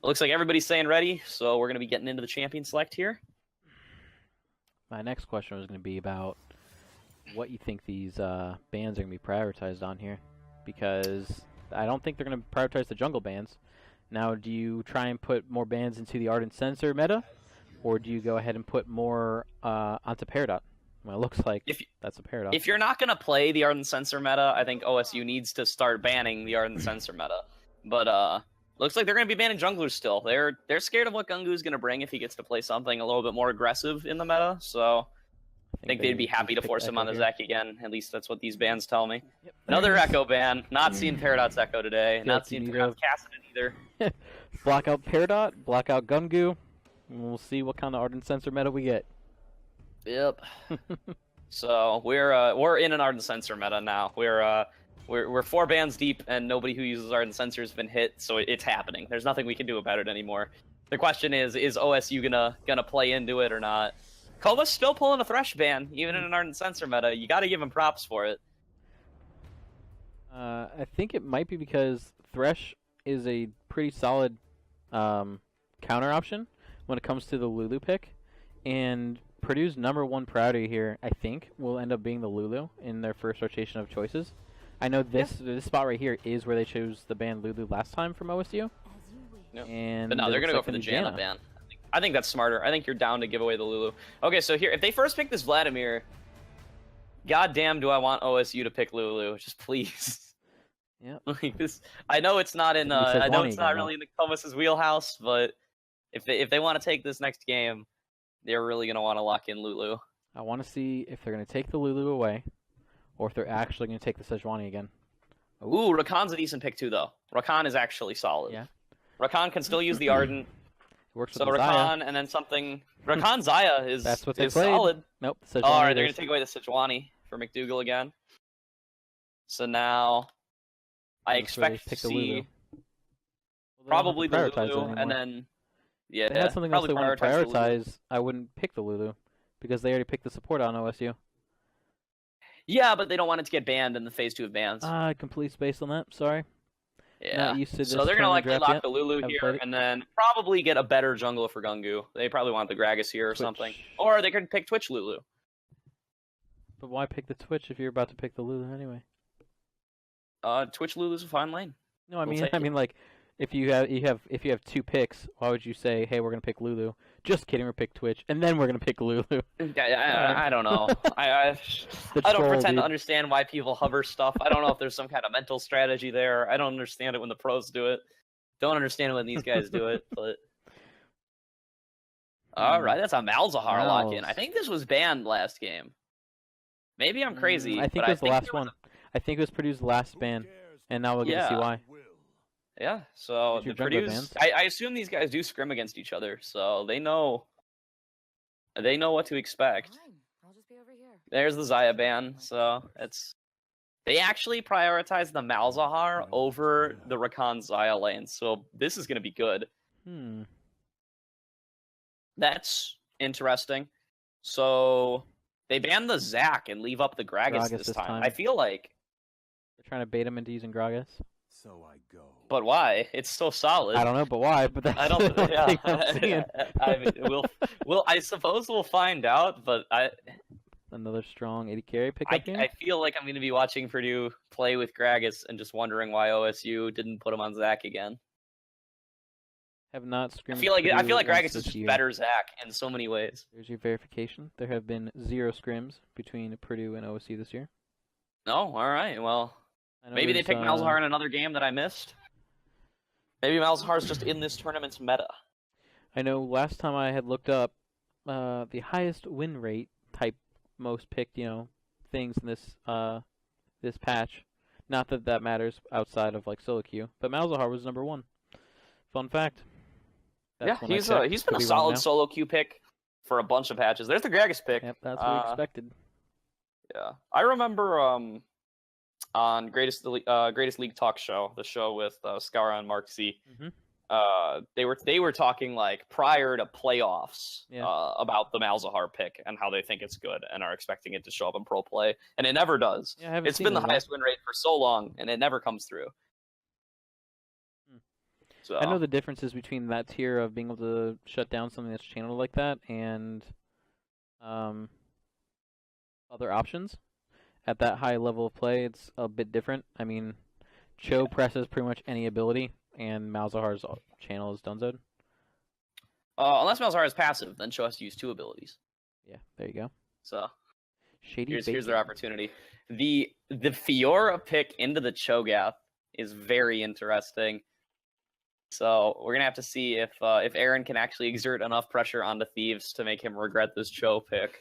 Looks like everybody's saying ready, so we're going to be getting into the champion select here. My next question was going to be about what you think these bans are going to be prioritized on here, because I don't think they're going to prioritize the jungle bans. Now, do you try and put more bans into the Ardent Sensor meta, or do you go ahead and put more onto Peridot? Well, it looks like that's a Peridot. If you're not going to play the Ardent Sensor meta, I think OSU needs to start banning the Ardent Sensor meta. But looks like they're going to be banning junglers still. They're scared of what Gungu's going to bring if he gets to play something a little bit more aggressive in the meta, so I think they'd be happy to force him on the Zek again. At least that's what these bans tell me. Yep. Another Echo ban. Not seeing Peridot's Echo today. Not seeing Peridot's Kassadin either. Block out Peridot, block out Gungu, and we'll see what kind of Ardent Sensor meta we get. Yep. So we're in an Ardent Sensor meta now. We're 4 bans deep, and nobody who uses Ardent Sensor has been hit, so it's happening. There's nothing we can do about it anymore. The question is OSU gonna play into it or not? Kova's still pulling a Thresh ban, even in an Ardent Sensor meta. You gotta give him props for it. I think it might be because Thresh is a pretty solid counter option when it comes to the Lulu pick, and Purdue's #1 priority here, I think, will end up being the Lulu in their first rotation of choices. I know this spot right here is where they chose the ban Lulu last time from OSU. Yep. And but no, they're going to go for the Janna ban. I think that's smarter. I think you're down to give away the Lulu. Okay, so here, if they first pick this Vladimir, goddamn do I want OSU to pick Lulu. Just please. Yeah. Like this, I know it's not in I know it's not really in the Kovas's wheelhouse, but if they want to take this next game, they're really going to want to lock in Lulu. I want to see if they're going to take the Lulu away, or if they're actually going to take the Sejuani again. Ooh, Rakan's a decent pick too, though. Rakan is actually solid. Yeah. Rakan can still use the Ardent. Works so with Rakan and then something. Rakan Zaya is that's what they played. Solid. Nope. Oh, all right, they're going to take away the Sejuani for McDougal again. So now I expect to see probably the Lulu, and then if they had something else they want to prioritize, I wouldn't pick the Lulu because they already picked the support on OSU. Yeah, but they don't want it to get banned in the phase 2 of bans. I completely spaced on that. Sorry. Yeah. So they're gonna likely lock the Lulu here, and then probably get a better jungler for Gungu. They probably want the Gragas here or something, or they could pick Twitch Lulu. But why pick the Twitch if you're about to pick the Lulu anyway? Twitch Lulu's a fine lane. No, I mean like if you have 2 picks, why would you say, hey, we're gonna pick Lulu? Just kidding, we're pick Twitch, and then we're gonna pick Lulu. I don't know. I don't pretend to understand why people hover stuff. I don't know if there's some kind of mental strategy there. I don't understand it when the pros do it. Don't understand it when these guys do it. But all right, that's a Malzahar lock-in. I think this was banned last game. Maybe I'm crazy. I think it was the last one. I think it was Purdue's last ban, and now we'll get to see why. Yeah, so the Purdue's, I assume these guys do scrim against each other, so they know what to expect. Fine. I'll just be over here. There's the Zaya ban, so they actually prioritize the Malzahar over the Rakan Zaya lane, so this is going to be good. That's interesting. So they ban the Zac and leave up the Gragas this time. I feel like they're trying to bait him into using Gragas. So I go. But why? It's so solid. I don't know, but why? But that's I don't. Yeah. I suppose we'll find out. But another strong 80 carry pickup. I feel like I'm going to be watching Purdue play with Gragas and just wondering why OSU didn't put him on Zac again. Have not scrimmed. I feel like Gragas is just better Zac in so many ways. There's your verification. There have been 0 scrims between Purdue and OSU this year. No, all right. Well. Maybe they picked Malzahar in another game that I missed. Maybe Malzahar's just in this tournament's meta. I know last time I had looked up the highest win rate type most picked, things in this patch. Not that that matters outside of like solo queue, but Malzahar was #1. Fun fact. That's he's been a solid solo queue pick for a bunch of patches. There's the Gragas pick. Yep, that's what we expected. Yeah, I remember on Greatest League Talk Show, the show with Scara and Mark C. They were talking like prior to playoffs Yeah. about the Malzahar pick and how they think it's good and are expecting it to show up in pro play, and it never does. Yeah, I haven't It's seen been it the at all. highest win rate for so long, and it never comes through. So I know the differences between that tier of being able to shut down something that's channeled like that and other options. At that high level of play, it's a bit different. I mean, Cho presses pretty much any ability, and Malzahar's channel is donezoed. Unless Malzahar is passive, then Cho has to use 2 abilities. Yeah, there you go. So Shady here's their opportunity. The Fiora pick into the Cho'Gath is very interesting. So we're gonna have to see if Aaron can actually exert enough pressure onto Thieves to make him regret this Cho pick.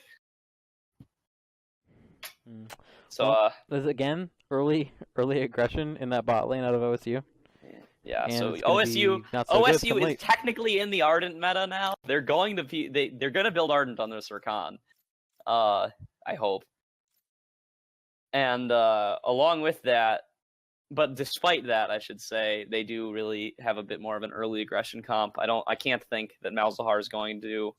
So well, there's again early aggression in that bot lane out of OSU. Yeah, and so OSU OSU is technically in the Ardent meta now. They're going to be they're going to build Ardent on this Rakan. I hope. And along with that, but despite that, I should say, they do really have a bit more of an early aggression comp. I can't think that Malzahar is going to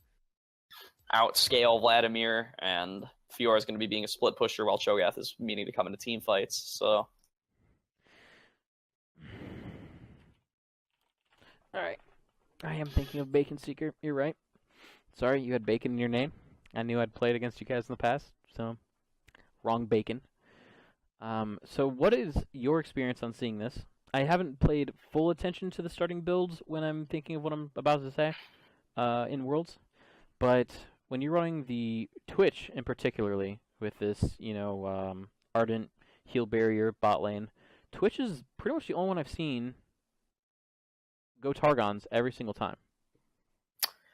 outscale Vladimir, and Fiora is going to be being a split pusher while Cho'Gath is meaning to come into team fights. So. Alright. I am thinking of Bacon Seeker. You're right. Sorry, you had Bacon in your name. I knew I'd played against you guys in the past, so wrong Bacon. So what is your experience on seeing this? I haven't paid full attention to the starting builds when I'm thinking of what I'm about to say in Worlds, but when you're running the Twitch in particularly with this, Ardent heal barrier bot lane, Twitch is pretty much the only one I've seen go Targons every single time.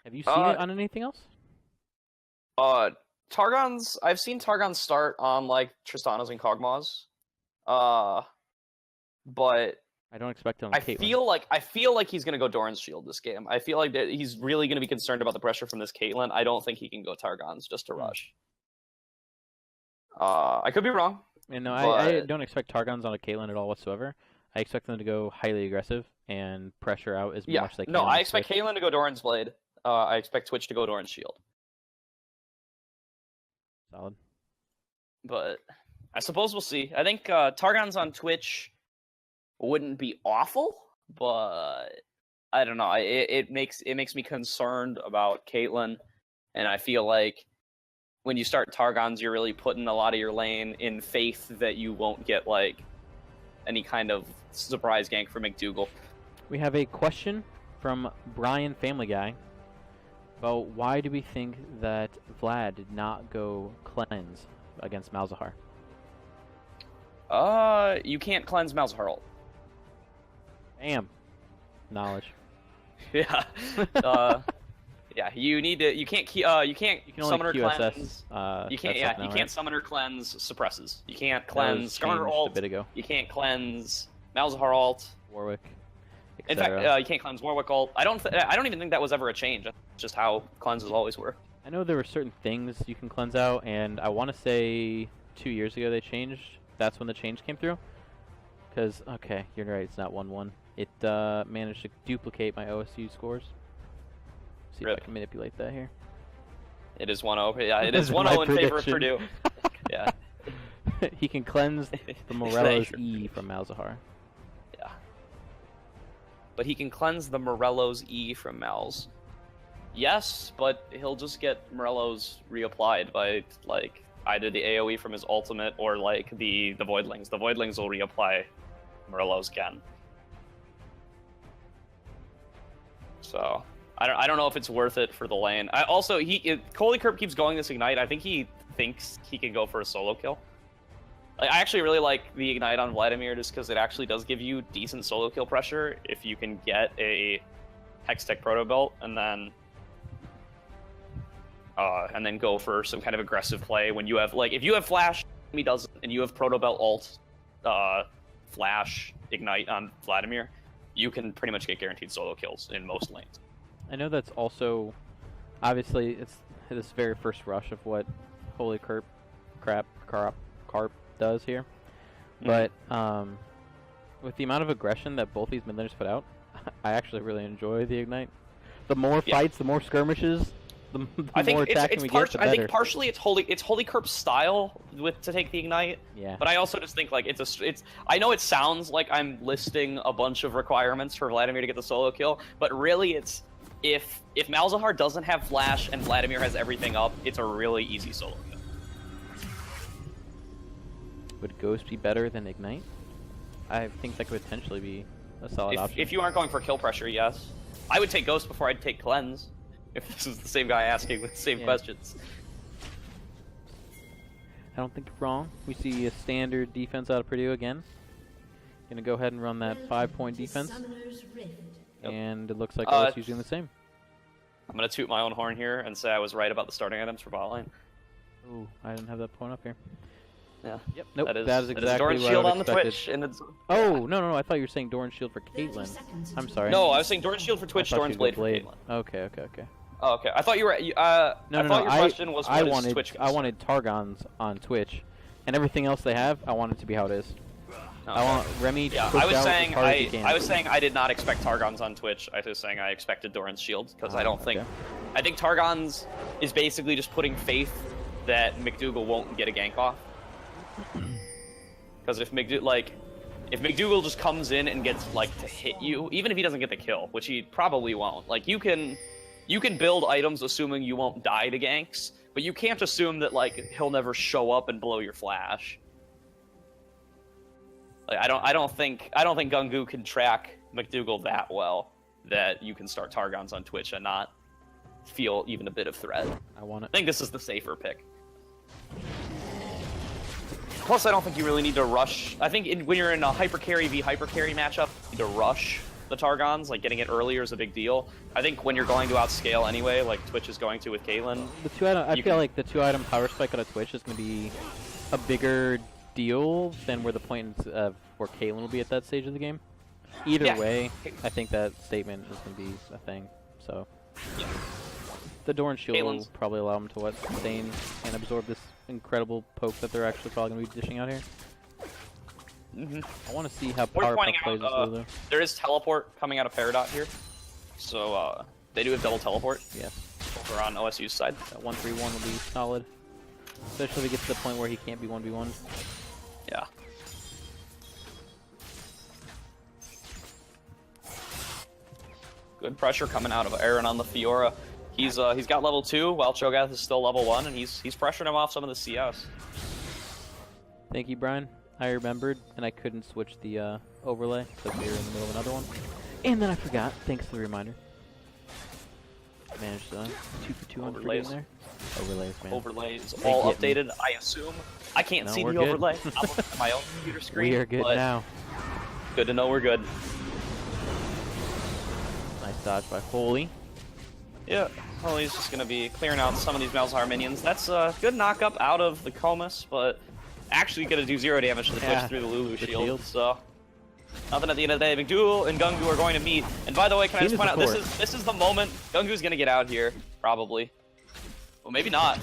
Have you seen it on anything else? Targons, I've seen Targons start on like Tristanas and Kog'Maws. But I don't expect him. I feel like he's gonna go Doran's Shield this game. I feel like that he's really gonna be concerned about the pressure from this Caitlyn. I don't think he can go Targons just to rush. I could be wrong. And no, I don't expect Targons on a Caitlyn at all whatsoever. I expect them to go highly aggressive and pressure out as much as they can. No, I expect Caitlyn to go Doran's Blade. I expect Twitch to go Doran's Shield. Solid. But I suppose we'll see. I think Targons on Twitch wouldn't be awful, but I don't know. It makes me concerned about Caitlyn, and I feel like when you start Targons, you're really putting a lot of your lane in faith that you won't get like any kind of surprise gank from McDougal. We have a question from Brian Family Guy about why do we think that Vlad did not go cleanse against Malzahar? You can't cleanse Malzahar ult. Bam. Knowledge. Yeah. Yeah, you need to. You can't summon or cleanse. You can't. Yeah, you can't summon or cleanse suppresses. You can't cleanse Skarner ult. A bit ago. You can't cleanse Malzahar ult. Warwick. In fact, you can't cleanse Warwick ult. I don't even think that was ever a change. That's just how cleanses always were. I know there were certain things you can cleanse out, and I want to say 2 years ago they changed. That's when the change came through. Because okay, you're right. It's not 1-1. It managed to duplicate my OSU scores. See if I can manipulate that here. It is 1-0. Yeah, it is 1-0 in favor of Purdue. Yeah. He can cleanse the Morello's E from Malzahar. Yeah. But he can cleanse the Morello's E from Mal's. Yes, but he'll just get Morello's reapplied by like either the AoE from his ultimate or like the Voidlings. The Voidlings will reapply Morello's again. So I don't know if it's worth it for the lane. Polycarp keeps going this Ignite. I think he thinks he can go for a solo kill. Like, I actually really like the Ignite on Vladimir just because it actually does give you decent solo kill pressure if you can get a Hextech Proto Belt and then go for some kind of aggressive play when you have, like, if you have Flash, he doesn't, and you have Proto Belt ult, Flash, Ignite on Vladimir, you can pretty much get guaranteed solo kills in most lanes. I know that's also, obviously, it's this very first rush of what Holy Carp does here. Mm-hmm. But with the amount of aggression that both these mid laners put out, I actually really enjoy the Ignite. The more fights, the more skirmishes, the more attacking we get, the better. I think partially it's Holy Curp's style to take the Ignite. Yeah. But I also just think like I know it sounds like I'm listing a bunch of requirements for Vladimir to get the solo kill, but really it's if Malzahar doesn't have flash and Vladimir has everything up, it's a really easy solo kill. Would Ghost be better than Ignite? I think that could potentially be a solid option. If you aren't going for kill pressure, yes. I would take Ghost before I'd take Cleanse, if this is the same guy asking the same questions. I don't think you're wrong. We see a standard defense out of Purdue again. Gonna go ahead and run that 5-point defense. And it looks like OSU's doing the same. I'm gonna toot my own horn here and say I was right about the starting items for bot lane. Ooh, I didn't have that point up here. Yeah. Yep. Nope. That is exactly Doran's what shield I on the expected. Twitch, and it's. Oh no! I thought you were saying Doran's shield for Caitlyn. I'm sorry. No, I was saying Doran's shield for Twitch, Doran's blade for Caitlyn. Okay. Oh, okay. I thought you were. I thought your question was what is Twitch. I wanted Targon's on Twitch, and everything else they have, I want it to be how it is. Okay. I want Remy to I was saying as hard as he can. I was saying I did not expect Targon's on Twitch. I was saying I expected Doran's shield because I don't think. I think Targon's is basically just putting faith that McDougal won't get a gank off. Because if McDougal just comes in and gets like to hit you, even if he doesn't get the kill, which he probably won't, like you can build items assuming you won't die to ganks, but you can't assume that like he'll never show up and blow your flash. Like I don't think Gungu can track McDougal that well that you can start Targons on Twitch and not feel even a bit of threat. I think this is the safer pick. Plus, I don't think you really need to rush. I think when you're in a hyper carry v hyper carry matchup, you need to rush the Targons. Like getting it earlier is a big deal. I think when you're going to outscale anyway, like Twitch is going to with Caitlyn. I feel like the 2-item power spike out of Twitch is going to be a bigger deal than where the point of where Caitlyn will be at that stage of the game. Either way, I think that statement is going to be a thing. So the Doran shield will probably allow him to sustain and absorb this incredible poke that they're actually probably going to be dishing out here. I want to see how powerful plays this though. There is teleport coming out of Peridot here, so they do have double teleport. Yes. Over on OSU's side. That 1-3-1 will be solid, especially if he gets to the point where he can't be 1v1. Yeah. Good pressure coming out of Aaron on the Fiora. He's got level 2 while Cho'Gath is still level 1, and he's pressuring him off some of the CS. Thank you, Brian. I remembered, and I couldn't switch the overlay because we were in the middle of another one. And then I forgot. Thanks for the reminder. Managed 2 for 2 on overlays there. Overlays, man. Overlays all updated, I assume. I can't see the overlay. I'm looking at my own computer screen. We are good now. Good to know we're good. Nice dodge by Holy. Yeah, Holy's just going to be clearing out some of these Malzahar minions. That's a good knock-up out of the Comus, but actually going to do 0 damage to the Twitch through the Lulu shield. So nothing at the end of the day. McDougal and Gungu are going to meet. And by the way, can I just point out, this is the moment Gungu's going to get out here, probably. Well, maybe not.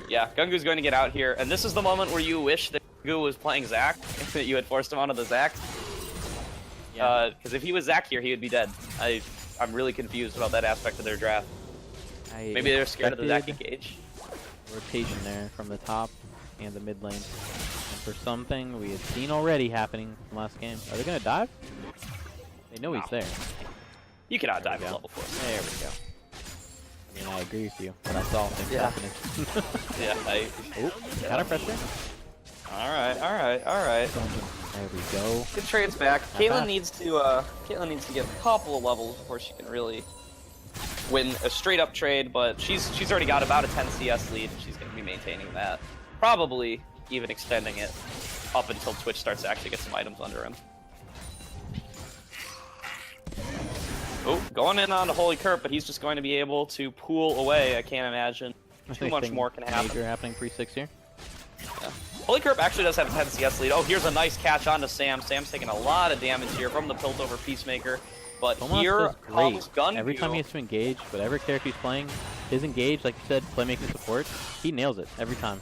Yeah, Gungu's going to get out here, and this is the moment where you wish that Gungu was playing Zac, that you had forced him onto the Zac. Because if he was Zac here, he would be dead. I'm really confused about that aspect of their draft. Maybe they're scared of the Zac engage. Rotation there from the top and the mid lane. And for something we had seen already happening from last game. Are they going to dive? They know he's there. You cannot dive at level 4. There we go. I mean, I agree with you, but I saw things happening. Counter pressure. Alright. There we go. Good trades back. Caitlyn needs to get a couple of levels before she can really win a straight up trade, but she's already got about a 10 CS lead. She's going to be maintaining that. Probably even extending it up until Twitch starts to actually get some items under him. Oh, going in on the Holy Curp, but he's just going to be able to pool away. I can't imagine too much more can happen. Major happening 3-6 here. Yeah. Holy Curp actually does have a 10 CS lead. Oh, here's a nice catch onto Sam. Sam's taking a lot of damage here from the Pilt over Peacemaker. But here comes Gungu. Every time he has to engage, whatever character he's playing, his engage, like you said, playmaking support, he nails it every time.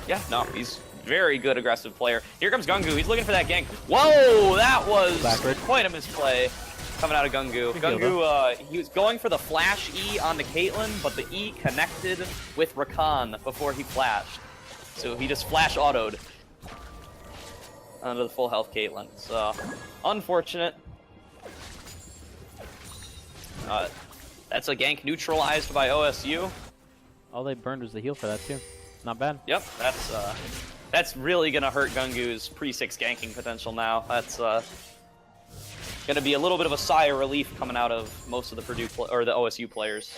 Yeah, no, he's very good aggressive player. Here comes Gungu. He's looking for that gank. Whoa, that was quite a misplay. coming out of Gungu. Gungu, he was going for the flash E on the Caitlyn, but the E connected with Rakan before he flashed. So he just flash auto'd onto the full health Caitlyn. So, unfortunate. That's a gank neutralized by OSU. All they burned was the heal for that too. Not bad. Yep, that's really gonna hurt Gungu's pre-6 ganking potential now. That's gonna be a little bit of a sigh of relief coming out of most of the the OSU players.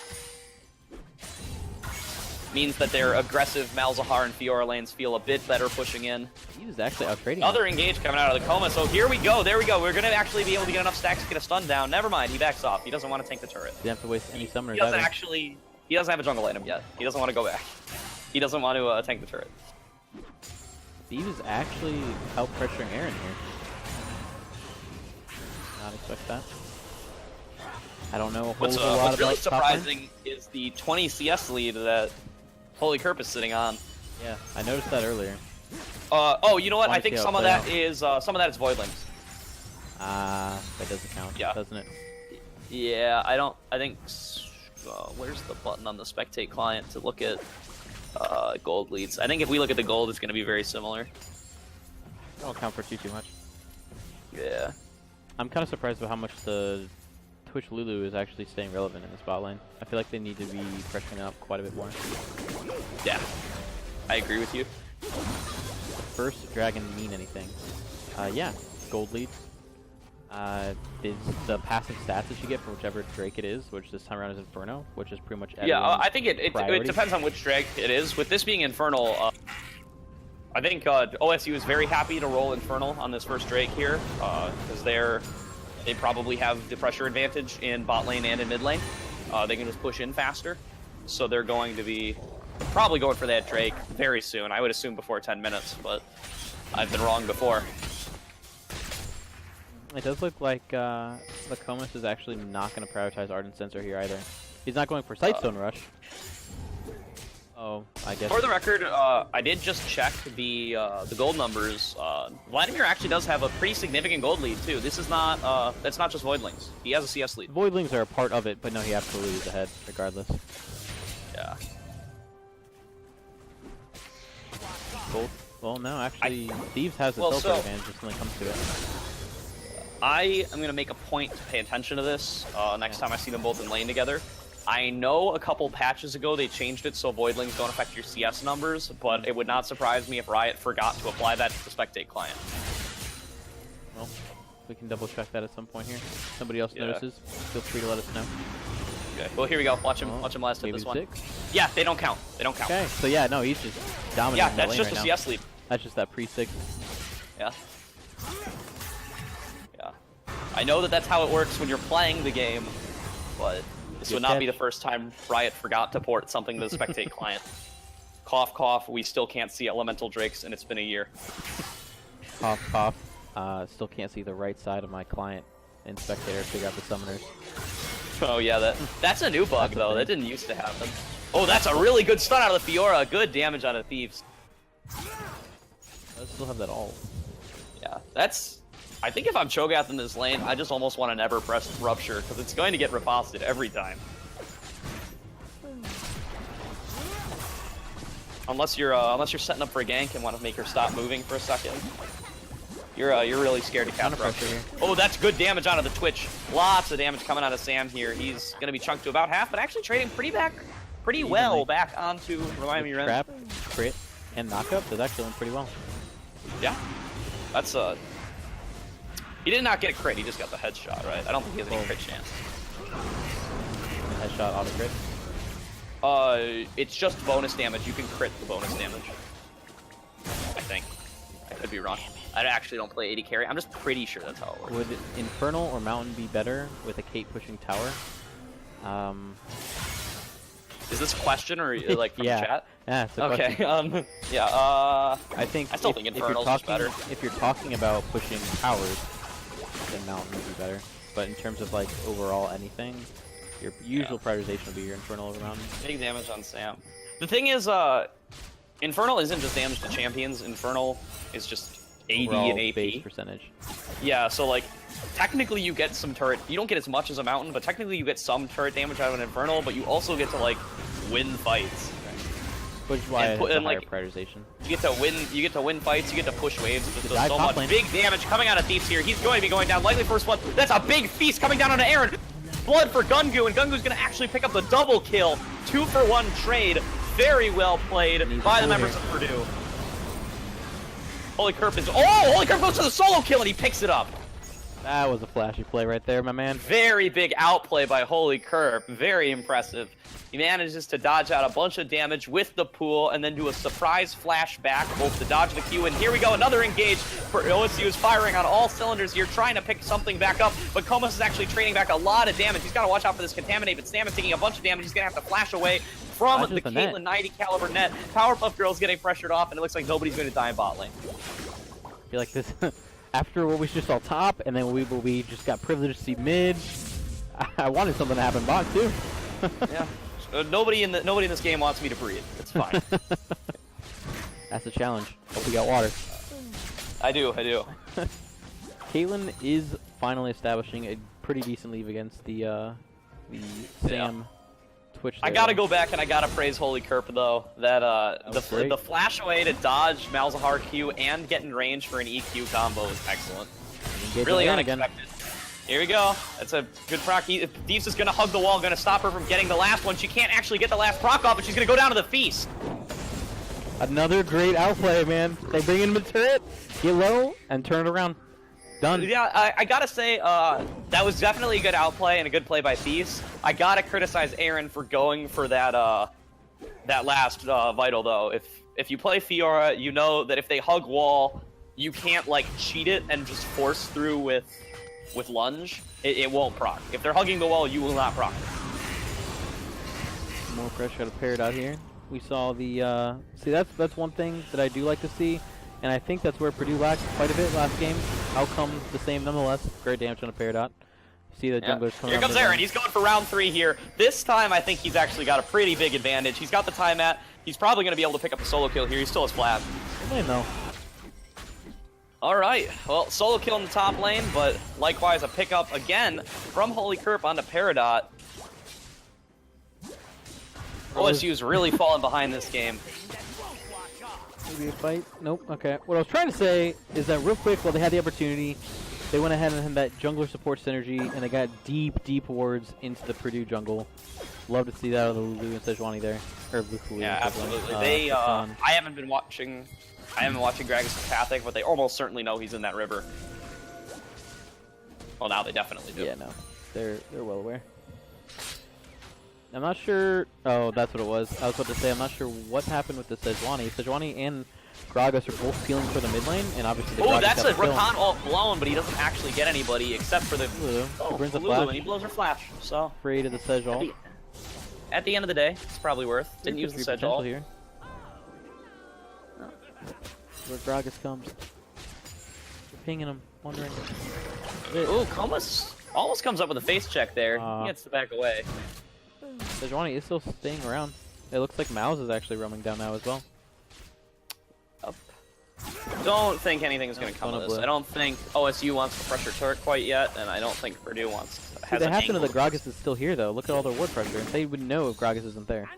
Means that their aggressive Malzahar and Fiora lanes feel a bit better pushing in. He was actually out-trading. Another engage coming out of the coma, so here we go, there we go. We're gonna actually be able to get enough stacks to get a stun down. Never mind, he backs off. He doesn't want to tank the turret. Didn't have to waste any summoners. He doesn't have a jungle item yet. He doesn't want to go back. He doesn't want to tank the turret. Steve is actually out pressuring Aaron here. Not expect that. I don't know a whole lot about what's really top lane. surprising is the 20 CS lead that Holy Kerp is sitting on. Yeah, I noticed that earlier. Oh, you know what? I think some of that is Voidlings. That doesn't count, doesn't it? Yeah, I think. Where's the button on the spectate client to look at gold leads? I think if we look at the gold, it's going to be very similar. That won't count for too much. Yeah. I'm kind of surprised about how much the Twitch Lulu is actually staying relevant in the spot lane. I feel like they need to be pressuring it up quite a bit more. Yeah, I agree with you. The first dragon mean anything? Yeah, gold leads. Is the passive stats that you get for whichever Drake it is, which this time around is Inferno, which is pretty much I think it depends on which Drake it is. With this being Infernal, I think OSU is very happy to roll Infernal on this first Drake here, because they probably have the pressure advantage in bot lane and in mid lane. They can just push in faster, so they're going to be probably going for that Drake very soon. I would assume before 10 minutes, but I've been wrong before. It does look like Lacomas is actually not going to prioritize Ardent Sensor here either. He's not going for Sightstone Rush. Oh, I guess. For the record, I did just check the gold numbers. Vladimir actually does have a pretty significant gold lead too. This is not that's not just Voidlings. He has a CS lead. Voidlings are a part of it, but no, he absolutely is ahead regardless. Yeah. Gold. Well, no, actually, Thieves has the silver advantage when it comes to it. I am going to make a point to pay attention to this next time I see them both in lane together. I know a couple patches ago they changed it so Voidlings don't affect your CS numbers, but it would not surprise me if Riot forgot to apply that to the Spectate client. Well, we can double check that at some point here. If somebody else notices, feel free to let us know. Okay, well here we go. Watch him last hit this one. 6? Yeah, they don't count. They don't count. Okay, so yeah, no, he's just dominating. Yeah, that's just right a now. CS lead. That's just that pre-6. Yeah. Yeah. I know that that's how it works when you're playing the game, but this would not be the first time Riot forgot to port something to the Spectate client. Cough, cough, we still can't see Elemental Drakes, and it's been a year. Cough, cough. Still can't see the right side of my client in Spectator to figure out the summoners. Oh yeah, that's a new bug though. That didn't used to happen. Oh, that's a really good stun out of the Fiora. Good damage on the Thieves. I still have that all. Yeah, that's... I think if I'm Cho'Gath in this lane, I just almost want to never press Rupture, because it's going to get riposted every time. Unless you're setting up for a gank and want to make her stop moving for a second. You're really scared to cast Rupture. Here. Oh, that's good damage out of the Twitch. Lots of damage coming out of Sam here. He's going to be chunked to about half, but actually trading pretty well back onto Remind Me Ren. Trap, crit, and knockup. That's actually went pretty well. Yeah. That's he did not get a crit, he just got the headshot, right? I don't think he has any crit chance. Headshot auto crit? It's just bonus damage. You can crit the bonus damage. I think. I could be wrong. I actually don't play AD carry. I'm just pretty sure that's how it works. Would Infernal or Mountain be better with a Kate pushing tower? Is this a question or like from the chat? Yeah, it's a question. Okay. Yeah. I still think Infernal's is better. If you're talking about pushing towers, then Mountain would be better. But in terms of like overall anything, your usual prioritization would be your Infernal over Mountain. Big damage on Sam. The thing is, Infernal isn't just damage to champions. Infernal is just AD overall and AP. base percentage. Yeah, so like technically you get some turret. You don't get as much as a mountain, but technically you get some turret damage out of an infernal. But you also get to like win fights. Which is why it's a higher like, prioritization. You get to win. You get to win fights. You get to push waves. There's so much lane. big damage coming out of Thieves here. He's going to be going down. Likely first blood. That's a big feast coming down onto Aaron. Blood for Gungu, and Gungu's going to actually pick up the double kill. 2-for-1 trade. Very well played by the members of Purdue. Holy Kerp is. Oh, Holy Kerp goes to the solo kill and he picks it up. That was a flashy play right there, my man. Very big outplay by Holy Kerp. Very impressive. He manages to dodge out a bunch of damage with the pool and then do a surprise flashback, both to dodge the Q. And here we go, another engage for OSU is firing on all cylinders here, trying to pick something back up. But Comas is actually trading back a lot of damage. He's got to watch out for this Contaminate, but Sam is taking a bunch of damage. He's going to have to flash away from the Caitlyn 90 caliber net. Powerpuff Girl's getting pressured off, and it looks like nobody's going to die in bot lane. I feel like this, after what we just saw top, and then we just got privileged to see mid, I wanted something to happen bot too. Yeah. Nobody in this game wants me to breathe. It's fine. That's a challenge. Hope we got water. I do. Caitlyn is finally establishing a pretty decent lead against the Sam Twitch. I gotta go back and I gotta praise Holy Kerp though. That the flash away to dodge Malzahar Q and get in range for an EQ combo is excellent. Really unexpected. Again. Here we go. That's a good proc. Thieves is gonna hug the wall, gonna stop her from getting the last one. She can't actually get the last proc off, but she's gonna go down to the feast. Another great outplay, man. They bring in the turret, get low, and turn it around. Done. Yeah, I gotta say, that was definitely a good outplay and a good play by Thieves. I gotta criticize Aaron for going for that that last vital though. If you play Fiora, you know that if they hug wall, you can't like cheat it and just force through with lunge. It won't proc. If they're hugging the wall, you will not proc. More pressure out of Peridot here. We saw the see that's one thing that I do like to see, and I think that's where Purdue lacked quite a bit last game. Outcome the same nonetheless. Great damage on a Peridot. See the junglers coming. Here comes Aaron. He's going for round 3 here. This time I think he's actually got a pretty big advantage. He's got the time at. He's probably going to be able to pick up a solo kill here. He still has flash. I know. Alright, well, solo kill in the top lane, but likewise a pickup again from Holy Kerp onto Peridot. OSU's really falling behind this game. Maybe a fight? Nope. Okay. What I was trying to say is that real quick, while they had the opportunity, they went ahead and had that jungler support synergy, and they got deep wards into the Purdue jungle. Love to see that out of the Lulu and Sejuani there. Or Lulu. Yeah, absolutely. They, I haven't been watching Gragas Pathic, but they almost certainly know he's in that river. Well, now they definitely do. Yeah, no. They're well aware. I'm not sure... Oh, that's what it was. I was about to say, I'm not sure what happened with the Sejuani. Sejuani and Gragas are both peeling for the mid lane, and obviously the Gragas that's a Rakan ult blown, but he doesn't actually get anybody except for the... Lulu. He brings a Lulu, flash. and he blows her flash, so... Afraid of the Sej At the end of the day, it's probably worth. Didn't use the Sej ult. Here. Where Gragas comes. They're pinging him, wondering. Ooh, Comas almost comes up with a face check there. He gets to back away. Sejuani is still staying around. It looks like Mouse is actually roaming down now as well. Don't think anything's going to come of this. I don't think OSU wants to pressure turret quite yet, and I don't think Purdue wants to. They have to know that Gragas is still here, though. Look at all their ward pressure. They would know if Gragas isn't there.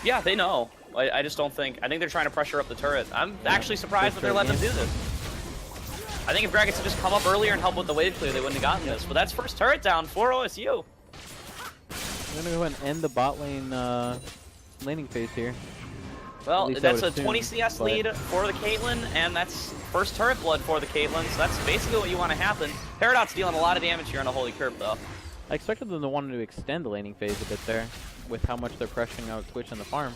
Yeah, they know. I just don't think... I think they're trying to pressure up the turret. I'm actually surprised that they're letting them do this. I think if Gragas had just come up earlier and helped with the wave clear, they wouldn't have gotten this. But that's first turret down for OSU. I'm going to go ahead and end the bot lane laning phase here. Well, that's a 20 CS lead for the Caitlyn, and that's first turret blood for the Caitlyn, so that's basically what you want to happen. Peridot's dealing a lot of damage here on a Holy Kerp, though. I expected them to want to extend the laning phase a bit there, with how much they're pressuring out Twitch on the farm.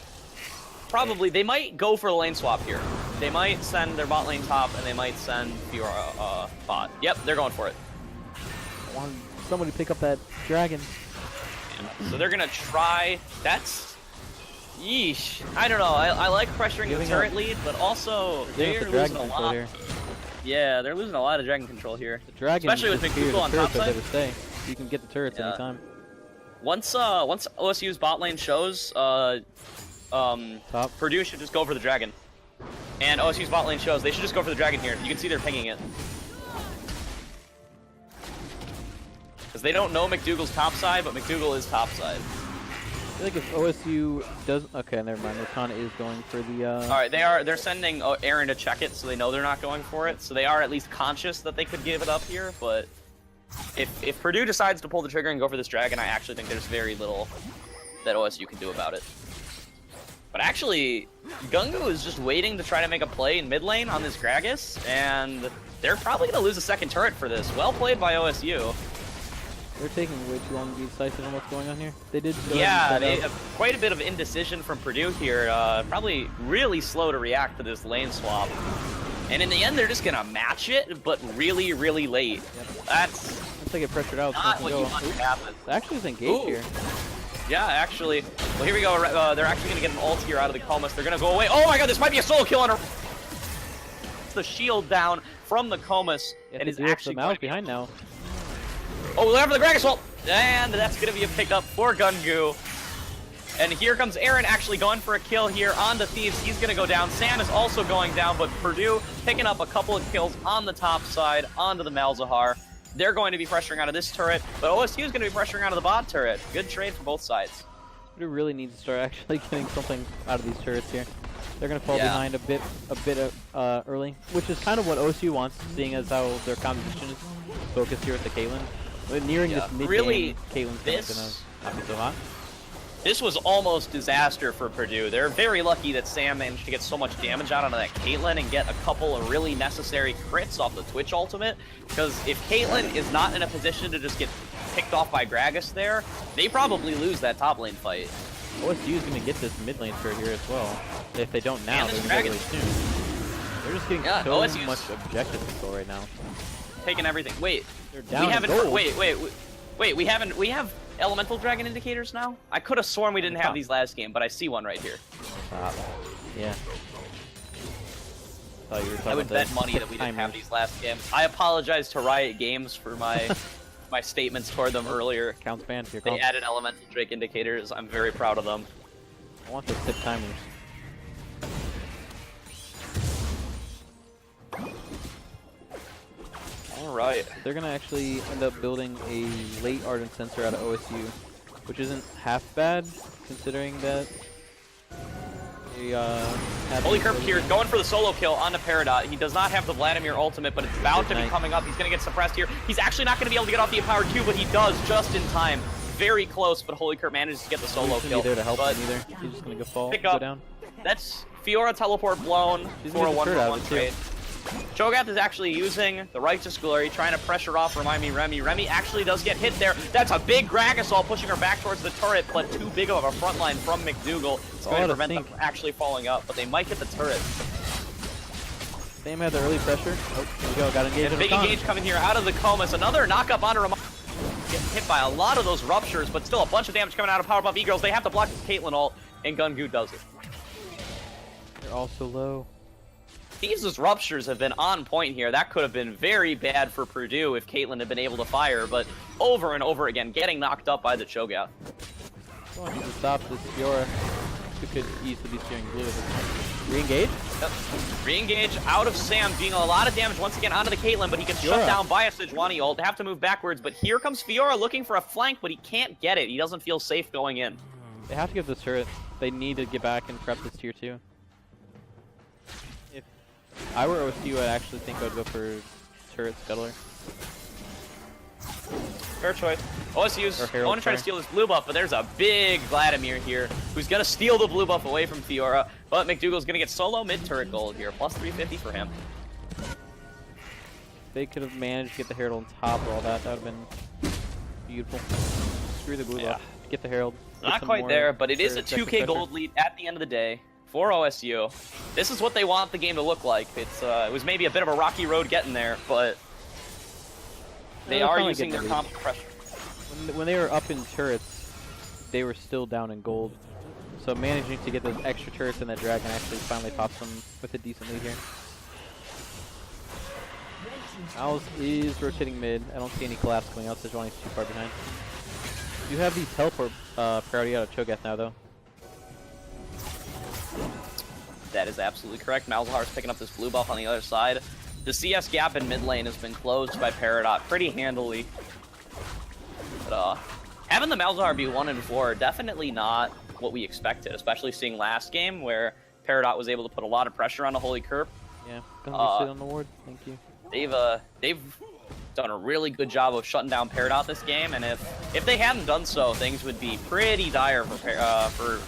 Probably. They might go for the lane swap here. They might send their bot lane top, and they might send Fiora bot. Yep, they're going for it. I want somebody to pick up that dragon. Yeah, so they're going to try... That's... Yeesh. I don't know. I like pressuring the turret lead, but also they're losing a lot. Here. Yeah, they're losing a lot of dragon control here. The dragon, especially with McDougal on top side. You can get the turrets anytime. Once OSU's bot lane shows, Purdue should just go for the dragon. And OSU's bot lane shows. They should just go for the dragon here. You can see they're pinging it. Because they don't know McDougal's top side, but McDougal is top side. I feel like if OSU does... Okay, never mind. Rakana is going for the... Alright, they're sending Aaron to check it, so they know they're not going for it. So they are at least conscious that they could give it up here, but... If Purdue decides to pull the trigger and go for this dragon, I actually think there's very little that OSU can do about it. But actually, Gungu is just waiting to try to make a play in mid lane on this Gragas, and they're probably going to lose a second turret for this. Well played by OSU. They're taking way too long to be decisive on what's going on here. They did. Yeah, quite a bit of indecision from Purdue here. Probably really slow to react to this lane swap. And in the end, they're just going to match it, but really, really late. Yep. That's once they get pressured out, not what you want to happen. Actually, is engaged here. Yeah, actually. Well, here we go. They're actually going to get an ult here out of the Comus. They're going to go away. Oh my god, this might be a solo kill on her. The shield down from the Comus. And is actually the mouse behind now. Oh, they're for the Gragas ult. And that's going to be a pickup for Gungu. And here comes Aaron actually going for a kill here on the Thieves. He's going to go down. Sam is also going down, but Purdue picking up a couple of kills on the top side onto the Malzahar. They're going to be pressuring out of this turret, but OSU is going to be pressuring out of the bot turret. Good trade for both sides. Purdue really needs to start actually getting something out of these turrets here. They're going to fall behind a bit early, which is kind of what OSU wants, seeing as how their composition is focused here with the Caitlyn. But nearing this mid-game, really, Caitlyn's going to not be so hot. This was almost disaster for Purdue. They're very lucky that Sam managed to get so much damage out onto that Caitlyn and get a couple of really necessary crits off the Twitch ultimate. Because if Caitlyn is not in a position to just get picked off by Gragas there, they probably lose that top lane fight. OSU is going to get this mid lane turret here as well. If they don't now, they're going to really soon. They're just getting so OSU's much objective control right now. Taking everything. Wait, they're down we haven't. gold. Wait. We haven't. We have elemental dragon indicators now. I could have sworn we didn't have these last game, but I see one right here. Yeah. I would bet money that we didn't have these last games. I apologize to Riot Games for my my statements toward them earlier. Counts banned here. They added elemental drake indicators. I'm very proud of them. I want those tip timers. Alright. They're going to actually end up building a late Ardent Sensor out of OSU, which isn't half bad, considering that they Holy Curp here, going for the solo kill on the Peridot. He does not have the Vladimir ultimate, but it's about to be coming up. He's going to get suppressed here. He's actually not going to be able to get off the Empowered Q, but he does just in time. Very close, but Holy Curp manages to get the solo kill. There to help him either. He's just going to go down. That's Fiora teleport blown for a 1-1 trade. Cho'Gath is actually using the Righteous Glory, trying to pressure off Remi. Remi actually does get hit there. That's a big Gragasol pushing her back towards the turret, but too big of a front line from McDougal. It's going to prevent them from actually falling up, but they might hit the turret. Sam had the early pressure. Oh, here we go. Got engaged. Big engage coming here out of the Comus. Another knock-up onto Remi. Getting hit by a lot of those ruptures, but still a bunch of damage coming out of Power Buff E-Girls. They have to block this Caitlyn ult, and Gungu does it. They're all so low. Thieves' ruptures have been on point here. That could have been very bad for Purdue if Caitlyn had been able to fire, but over and over again, getting knocked up by the Cho'Gath. Well, I need to stop this Fiora, who could easily be steering blue at this point. Re-engage? Yep. Re-engage out of Sam, doing a lot of damage once again onto the Caitlyn, but he gets shut down by a Sejuani ult. They have to move backwards, but here comes Fiora looking for a flank, but he can't get it. He doesn't feel safe going in. They have to get this turret. They need to get back and prep this tier 2. If I were OSU, I'd actually think I would go for turret scuttler. Fair choice. OSU's going to try to steal this blue buff, but there's a big Vladimir here who's going to steal the blue buff away from Fiora, but McDougal's going to get solo mid-turret gold here, plus 350 for him. They could have managed to get the Herald on top of all that. That would have been beautiful. Screw the blue buff. Get the Herald. Not quite there, but it is a 2k gold lead at the end of the day for OSU. This is what they want the game to look like. It was maybe a bit of a rocky road getting there, but they are using their comp pressure. When they were up in turrets, they were still down in gold. So managing to get those extra turrets in that dragon actually finally pops them with a decent lead here. Owls is rotating mid. I don't see any collapse coming out, so Sejuani's too far behind. You have the teleport priority out of Cho'Gath now, though. That is absolutely correct. Malzahar's picking up this blue buff on the other side. The CS gap in mid lane has been closed by Peridot pretty handily. But having the Malzahar be 1 and 4, definitely not what we expected, especially seeing last game where Peridot was able to put a lot of pressure on the Holy Curp. Yeah, gonna sit on the ward. Thank you. They've done a really good job of shutting down Peridot this game, and if they hadn't done so, things would be pretty dire for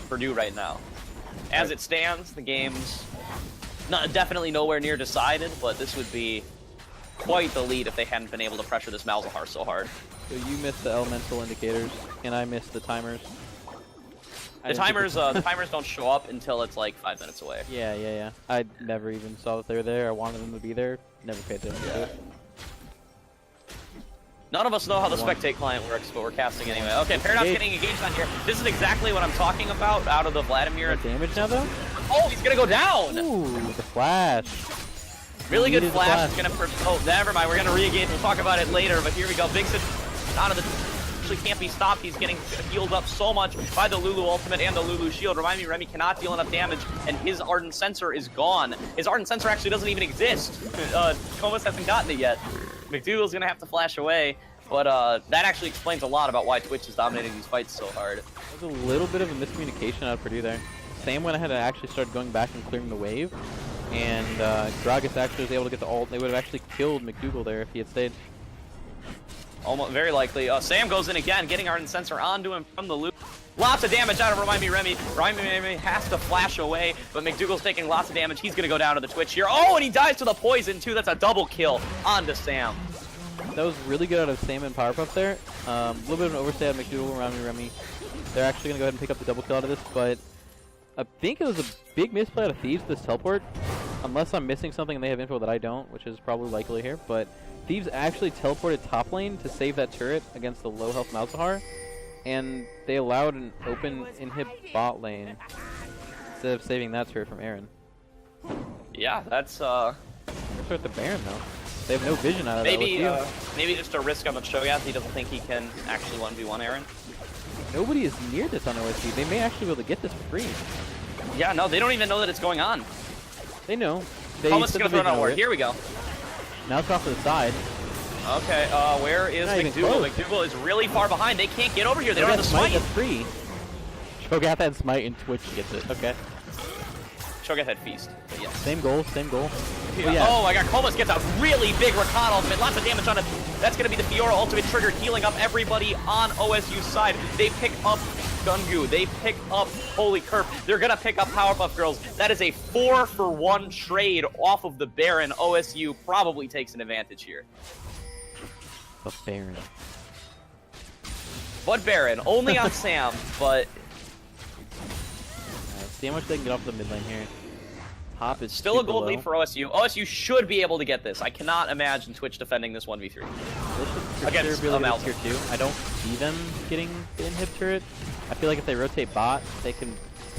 Purdue right now. As it stands, the game's definitely nowhere near decided, but this would be quite the lead if they hadn't been able to pressure this Malzahar so hard. So you missed the elemental indicators, and I missed the timers. The timers don't show up until it's like 5 minutes away. Yeah. I never even saw that they were there. I wanted them to be there. Never paid attention to it. None of us know how the spectate client works, but we're casting anyway. Okay, Peridot's getting engaged on here. This is exactly what I'm talking about out of the Vladimir. Damage now, though? Oh, he's gonna go down! Ooh, the flash. Really good flash. Is gonna. Oh, never mind. We're gonna re-engage. We'll talk about it later. But here we go. Big sit out of the. Actually can't be stopped. He's getting healed up so much by the Lulu ultimate and the Lulu shield. Remind me, Remy cannot deal enough damage, and his Ardent Sensor is gone. His Ardent Sensor actually doesn't even exist. Comas hasn't gotten it yet. McDougal's gonna have to flash away. But that actually explains a lot about why Twitch is dominating these fights so hard. There's a little bit of a miscommunication out of Purdue there. Sam went ahead and actually started going back and clearing the wave, and Gragas actually was able to get the ult. They would have actually killed McDougal there if he had stayed. Almost, very likely. Sam goes in again, getting Ardent Sensor onto him from the loop. Lots of damage out of Remind Me Remy. Remind Me Remy has to flash away, but McDougal's taking lots of damage. He's going to go down to the Twitch here. Oh, and he dies to the poison, too. That's a double kill onto Sam. That was really good out of Sam and Power Puff there. A little bit of an overstay out of McDougal, Remind Me Remy. They're actually going to go ahead and pick up the double kill out of this, but I think it was a big misplay out of Thieves, this teleport. Unless I'm missing something and they have info that I don't, which is probably likely here, but Thieves actually teleported top lane to save that turret against the low health Malzahar, and they allowed an open inhib bot lane instead of saving that turret from Aaron. Yeah, that's They're with the Baron though. They have no vision out of that. Maybe just a risk on the Shogath. He doesn't think he can actually 1v1 Aaron. Nobody is near this on OSU. They may actually be able to get this free. Yeah, no, they don't even know that it's going on. They know. They Thomas is going to throw it on ward. Here we go. Now it's off to the side. Okay, where is McDougal? McDougal is really far behind. They can't get over here. They don't have the smite. That's free. Shogath had smite and Twitch gets it. Okay. Shogath had feast. But yes. Same goal, same goal. Yeah. Yeah. Oh my god, Comas gets a really big Rakan ultimate. Lots of damage on it. That's going to be the Fiora ultimate trigger, healing up everybody on OSU's side. They pick up Gungu. They pick up Holy Curp. They're going to pick up Powerpuff Girls. That is a 4-for-1 trade off of the Baron. OSU probably takes an advantage here. The Baron. But Baron, only on Sam, but... See how much they can get off the mid lane here. Top is still a gold lead for OSU. OSU should be able to get this. I cannot imagine Twitch defending this 1v3. This should Against really Malzahar. tier 2. I don't see them getting the inhib turret. I feel like if they rotate bot, they can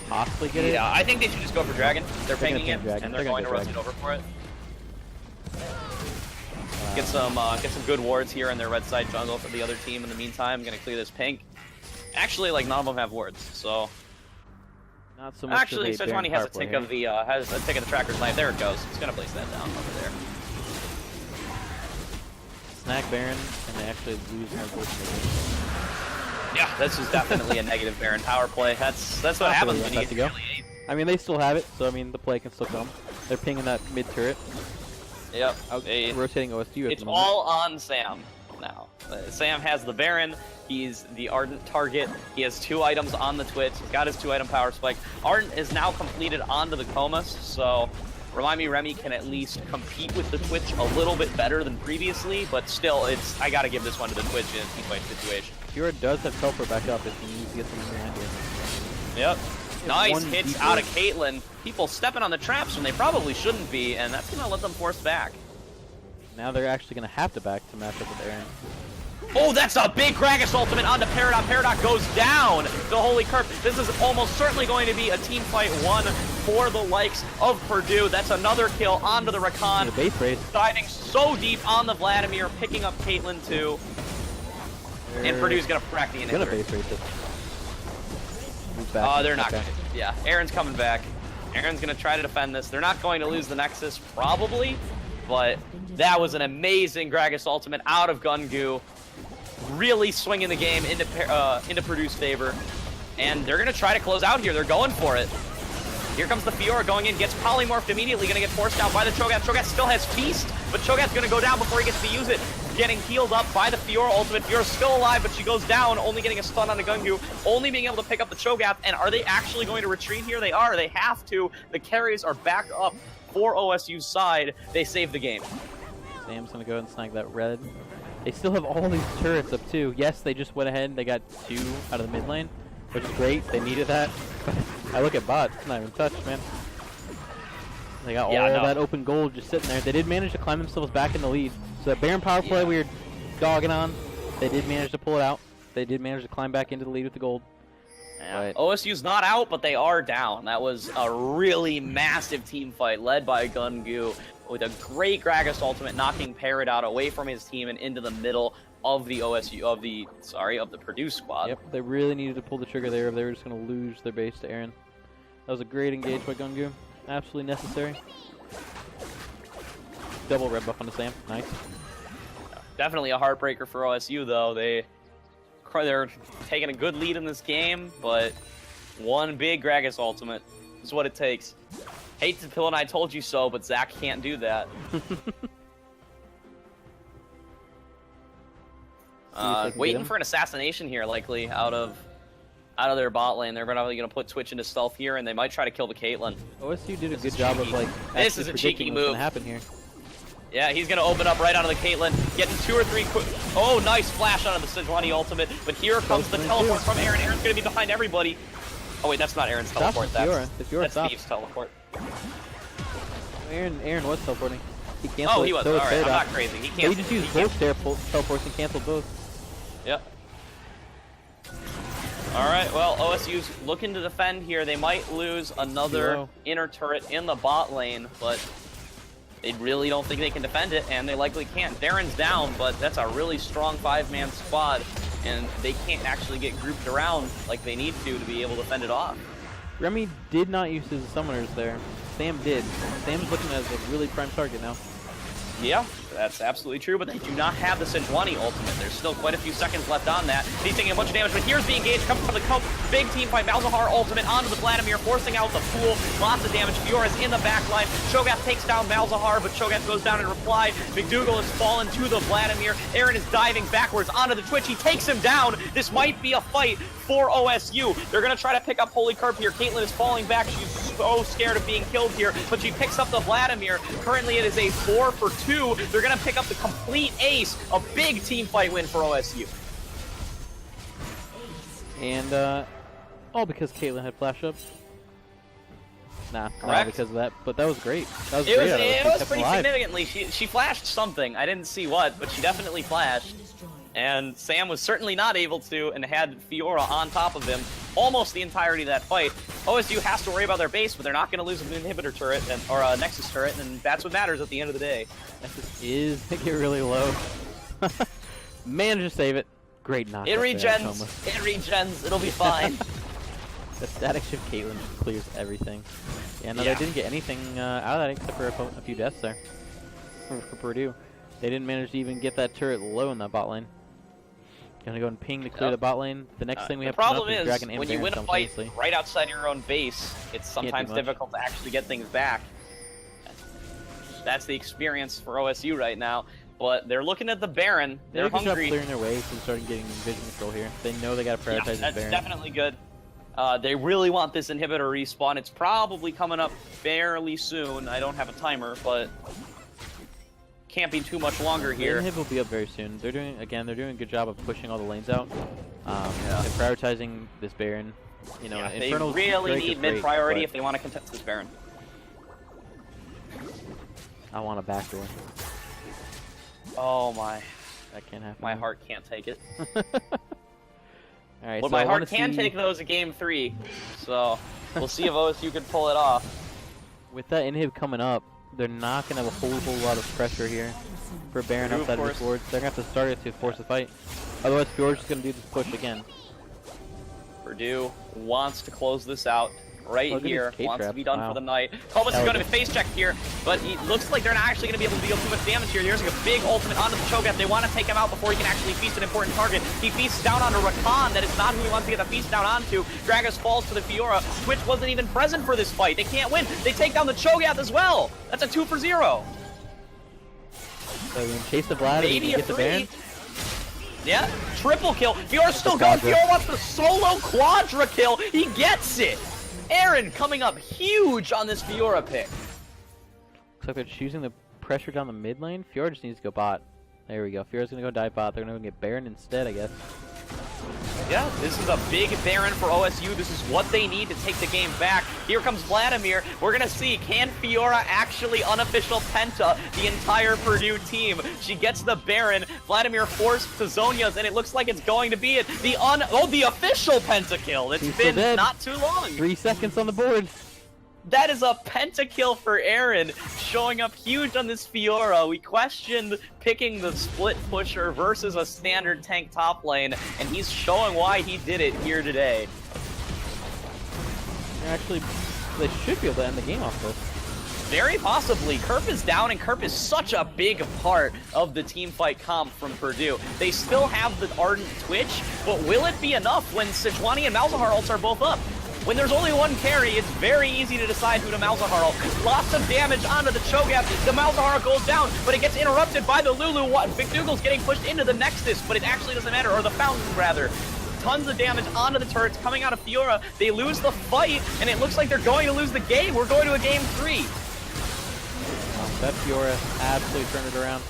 possibly get it. Yeah, I think they should just go for Dragon. They're pinging it, Dragon. and they're going to rotate over for it. Get some good wards here in their red side jungle for the other team. In the meantime, I'm gonna clear this pink. Actually, like none of them have wards, so. Not so much. Actually, Sejuani has a tick of the tracker's knife. There it goes. He's gonna place that down over there. Snack Baron, and they actually lose their gold. Yeah, this is definitely a negative Baron power play. That's what happens when you get really ace. I mean, they still have it, so I mean, the play can still come. They're pinging that mid turret. Yep. Rotating OSU. It's all on Sam now. Sam has the Baron. He's the Ardent target. He has 2 items on the Twitch. He's got his 2-item power spike. Ardent is now completed onto the Comas, so Remind Me Remy can at least compete with the Twitch a little bit better than previously, but still, I gotta give this one to the Twitch in a team-fight situation. Fiora does have teleport back up if he needs to get something behind here. Yep. Nice hits out of Caitlyn. People stepping on the traps when they probably shouldn't be, and that's gonna let them force back. Now they're actually gonna have to back to match up with Aaron. Oh, that's a big Gragas ultimate onto Peridot. Peridot goes down. The Holy Curp. This is almost certainly going to be a team fight 1 for the likes of Purdue. That's another kill onto the Rakan. The base race. Diving so deep on the Vladimir, picking up Caitlyn too. And Purdue's gonna practice the inhibitor. Gonna base race it. Move back. They're not gonna. Yeah, Aaron's coming back. Aaron's going to try to defend this. They're not going to lose the Nexus, probably, but that was an amazing Gragas ultimate out of Gungu. Really swinging the game into Purdue's favor. And they're going to try to close out here. They're going for it. Here comes the Fiora going in, gets polymorphed immediately, going to get forced out by the Cho'Gath. Cho'Gath still has Feast, but Cho'Gath's going to go down before he gets to use it. Getting healed up by the Fiora ultimate. Fiora's still alive, but she goes down, only getting a stun on the Gungu, only being able to pick up the Cho'Gath. And are they actually going to retreat here? They are. They have to. The carries are back up for OSU's side. They save the game. Sam's going to go ahead and snag that red. They still have all these turrets up too. Yes, they just went ahead. They got 2 out of the mid lane, which is great. They needed that. I look at bot, it's not even touched, man. They got all that open gold just sitting there. They did manage to climb themselves back in the lead. So that Baron power play we were dogging on, they did manage to pull it out. They did manage to climb back into the lead with the gold. Yeah. OSU's not out, but they are down. That was a really massive team fight led by Gungu with a great Gragas ultimate knocking Parrot out away from his team and into the middle of the of the Purdue squad. Yep, they really needed to pull the trigger there if they were just going to lose their base to Aaron. That was a great engage by Gungu. Absolutely necessary. Double red buff onto Sam. Nice. Definitely a heartbreaker for OSU, though. They're taking a good lead in this game, but one big Gragas ultimate is what it takes. Hate to Pill and I told you so, but Zach can't do that. Waiting for an assassination here, likely out of their bot lane. They're probably going to put Twitch into stealth here, and they might try to kill the Caitlyn. OSU did a good job of like. This is a cheeky move. Happen here. Yeah, he's going to open up right onto the Caitlyn, getting 2 or 3 quick. Oh, nice flash onto the Sejuani ultimate. But here comes the teleport from Aaron. Aaron's going to be behind everybody. Oh wait, that's not Aaron's teleport. That's Steve's teleport. Aaron was teleporting. He canceled. Oh, he was. Alright, I'm not crazy. He canceled. He just used both teleports and canceled both. Yep. Alright, well, OSU's looking to defend here. They might lose another inner turret in the bot lane, but they really don't think they can defend it, and they likely can't. Darren's down, but that's a really strong 5-man squad, and they can't actually get grouped around like they need to be able to fend it off. Remy did not use his summoners there. Sam did. Sam's looking as a really prime target now. Yeah, that's absolutely true, but they do not have the Sejuani ultimate. There's still quite a few seconds left on that. He's taking a bunch of damage, but here's the engage coming from the Cope. Big team fight. Malzahar ultimate onto the Vladimir, forcing out the pool. Lots of damage. Fiora's in the back line. Cho'Gath takes down Malzahar, but Cho'Gath goes down in reply. McDougal has fallen to the Vladimir. Aaron is diving backwards onto the Twitch. He takes him down. This might be a fight for OSU. They're going to try to pick up Holy Carp here. Caitlyn is falling back. She's so scared of being killed here, but she picks up the Vladimir. Currently, it is a 4-for-2. They're going to pick up the complete ace. A big team fight win for OSU. And, all because Caitlyn had flash up. Nah, Correct. not because of that, but that was great. That was great. It was pretty significantly. She flashed something. I didn't see what, but she definitely flashed. And Sam was certainly not able to, and had Fiora on top of him almost the entirety of that fight. OSU has to worry about their base, but they're not going to lose an inhibitor turret or a Nexus turret, and that's what matters at the end of the day. Nexus is to get really low. Managed to save it. Great knock. It regens. It regens. It'll be fine. The static shift Caitlyn clears everything. Yeah, no, they didn't get anything out of that except for a few deaths there for Purdue. They didn't manage to even get that turret low in that bot lane. Gonna go and ping to clear the bot lane. The next thing we have to problem is Dragon and when you win a fight right outside your own base, it's sometimes difficult to actually get things back. That's the experience for OSU right now. But they're looking at the Baron. They're hungry. Clearing their way and starting getting vision control here. They know they gotta prioritize the Baron. That's definitely good. They really want this inhibitor respawn. It's probably coming up fairly soon. I don't have a timer, but can't be too much longer here. The inhib will be up very soon. They're doing a good job of pushing all the lanes out. And prioritizing this Baron. You know, they really need mid priority if they want to contest this Baron. I want a backdoor. Oh my. That can't happen. My heart can't take it. Alright, but so my heart can take those at game 3. So we'll see if OSU can pull it off. With that inhib coming up, they're not going to have a whole lot of pressure here for Baron outside of the board. They're going to have to start it to force the fight. Otherwise, Fjord's just going to do this push again. Purdue wants to close this out. right Look at here. his K Wants to trap. be done Wow. for the night. Cobus is going to be face checked here, but he looks like they're not actually going to be able to deal too much damage here. Here's like a big ultimate onto the Cho'Gath. They want to take him out before he can actually feast an important target. He feasts down onto Rakan. That is not who he wants to get the feast down onto. Gragas falls to the Fiora. Twitch wasn't even present for this fight. They can't win. They take down the Cho'Gath as well. That's a 2 for 0. So we can chase the Vlad, Maybe we can a get the 3. Baron. Yeah, triple kill. Fiora's still going. Fiora wants the solo quadra kill. He gets it. Aaron coming up huge on this Fiora pick. Looks like they're choosing the pressure down the mid lane. Fiora just needs to go bot. There we go. Fiora's gonna go dive bot. They're gonna get Baron instead, I guess. Yeah, this is a big Baron for OSU. This is what they need to take the game back. Here comes Vladimir. We're going to see, can Fiora actually unofficial penta the entire Purdue team? She gets the Baron. Vladimir forced to Zhonya's, and it looks like it's going to be it. The official pentakill. It's been not too long. 3 seconds on the board. That is a pentakill for Aaron, showing up huge on this Fiora. We questioned picking the split pusher versus a standard tank top lane, and he's showing why he did it here today. Actually, they should be able to end the game off this. Very possibly. Kerp is down, and Kerp is such a big part of the team fight comp from Purdue. They still have the Ardent Twitch, but will it be enough when Sejuani and Malzahar ults are both up? When there's only one carry, it's very easy to decide who to Malzahar ult. Lots of damage onto the Cho'Gath. The Malzahar goes down, but it gets interrupted by the Lulu. McDougal's getting pushed into the Nexus, but it actually doesn't matter, or the Fountain, rather. Tons of damage onto the turrets coming out of Fiora. They lose the fight, and it looks like they're going to lose the game. We're going to a game 3. That Fiora absolutely turned it around.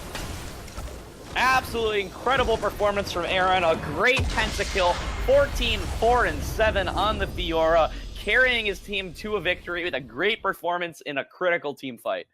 Absolutely incredible performance from Aaron. A great pentakill. 14, 4, and 7 on the Fiora, carrying his team to a victory with a great performance in a critical team fight.